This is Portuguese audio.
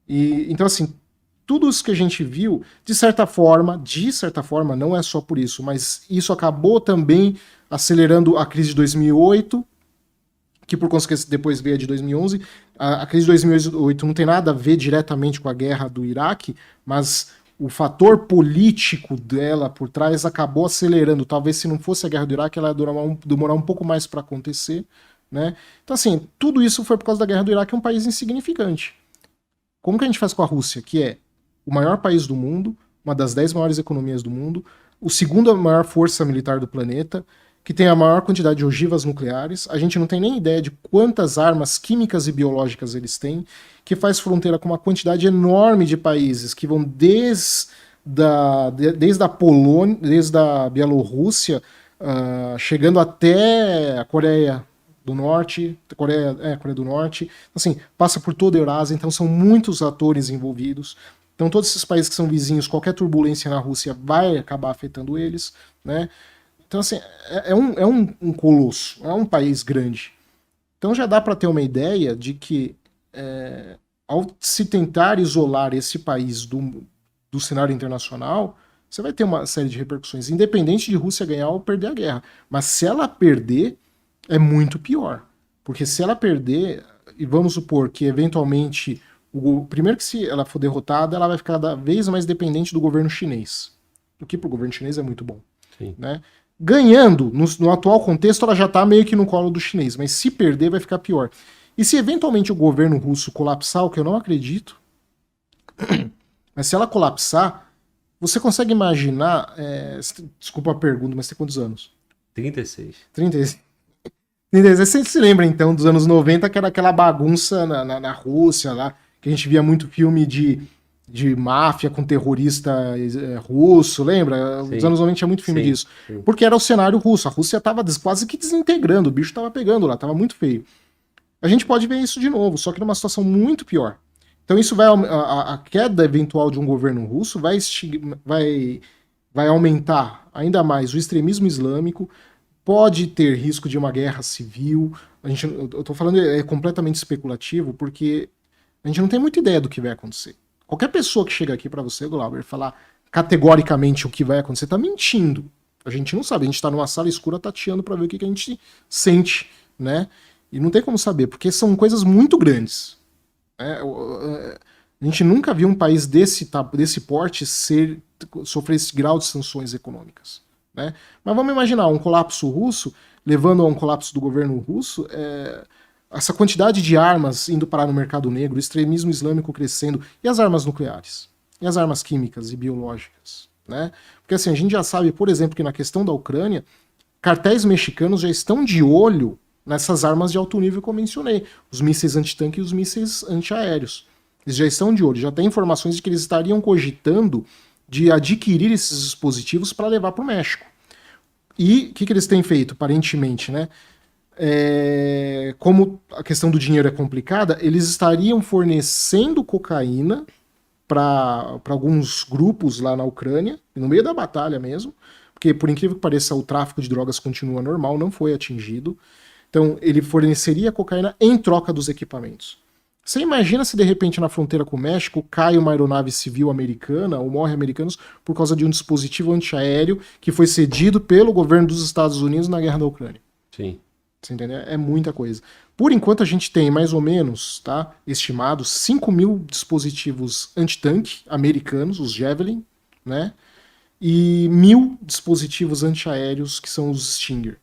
Então, assim, tudo isso que a gente viu, de certa forma, não é só por isso, mas isso acabou também acelerando a crise de 2008, que por consequência depois veio a de 2011. A crise de 2008 não tem nada a ver diretamente com a guerra do Iraque, mas o fator político dela por trás acabou acelerando. Talvez se não fosse a guerra do Iraque, ela ia demorar um pouco mais para acontecer. Né? Então, assim, tudo isso foi por causa da guerra do Iraque, é um país insignificante. Como que a gente faz com a Rússia, que é o maior país do mundo, uma das 10 maiores economias do mundo, o segundo maior força militar do planeta, que tem a maior quantidade de ogivas nucleares, a gente não tem nem ideia de quantas armas químicas e biológicas eles têm, que faz fronteira com uma quantidade enorme de países que vão desde a Polônia, desde a Bielorrússia, chegando até a Coreia do Norte, Coreia do Norte, assim, passa por toda a Eurásia, então são muitos atores envolvidos. Então todos esses países que são vizinhos, qualquer turbulência na Rússia vai acabar afetando eles, né? Então, assim, é um colosso, é um país grande. Então já dá para ter uma ideia de que, ao se tentar isolar esse país do cenário internacional, você vai ter uma série de repercussões, independente de Rússia ganhar ou perder a guerra. Mas se ela perder, é muito pior. Porque se ela perder, e vamos supor que eventualmente, primeiro que se ela for derrotada, ela vai ficar cada vez mais dependente do governo chinês. O que para o governo chinês é muito bom. Sim. Né? Ganhando, no atual contexto, ela já está meio que no colo do chinês, mas se perder vai ficar pior. E se eventualmente o governo russo colapsar, o que eu não acredito, mas se ela colapsar, você consegue imaginar, desculpa a pergunta, mas tem quantos anos? 36. 36. Você se lembra então dos anos 90, que era aquela bagunça na Rússia lá, que a gente via muito filme de máfia com terrorista russo, lembra? Sim. Os anos 90 tinha muito filme Sim, disso. sim. Porque era o cenário russo. A Rússia tava quase que desintegrando, o bicho tava pegando lá, tava muito feio. A gente pode ver isso de novo, só que numa situação muito pior. Então isso vai a queda eventual de um governo russo vai aumentar ainda mais o extremismo islâmico, pode ter risco de uma guerra civil. Eu tô falando completamente especulativo, porque a gente não tem muita ideia do que vai acontecer. Qualquer pessoa que chega aqui para você, Glauber, falar categoricamente o que vai acontecer, tá mentindo. A gente não sabe, a gente tá numa sala escura tateando para ver o que a gente sente, né? E não tem como saber, porque são coisas muito grandes. A gente nunca viu um país desse porte sofrer esse grau de sanções econômicas. Né? Mas vamos imaginar um colapso russo, levando a um colapso do governo russo, essa quantidade de armas indo parar no mercado negro, o extremismo islâmico crescendo, e as armas nucleares, e as armas químicas e biológicas. Né? Porque assim, a gente já sabe, por exemplo, que na questão da Ucrânia, cartéis mexicanos já estão de olho nessas armas de alto nível que eu mencionei, os mísseis antitanque e os mísseis antiaéreos. Eles já estão de olho, já tem informações de que eles estariam cogitando de adquirir esses dispositivos para levar para o México. E o que eles têm feito, aparentemente, né? Como a questão do dinheiro é complicada, eles estariam fornecendo cocaína para alguns grupos lá na Ucrânia, no meio da batalha mesmo, porque, por incrível que pareça, o tráfico de drogas continua normal, não foi atingido. Então, ele forneceria cocaína em troca dos equipamentos. Você imagina se de repente na fronteira com o México cai uma aeronave civil americana ou morre americanos por causa de um dispositivo antiaéreo que foi cedido pelo governo dos Estados Unidos na guerra da Ucrânia. Sim. Você entendeu? É muita coisa. Por enquanto a gente tem mais ou menos, tá, estimados 5 mil dispositivos antitanque americanos, os Javelin, né? E 1.000 dispositivos antiaéreos que são os Stinger.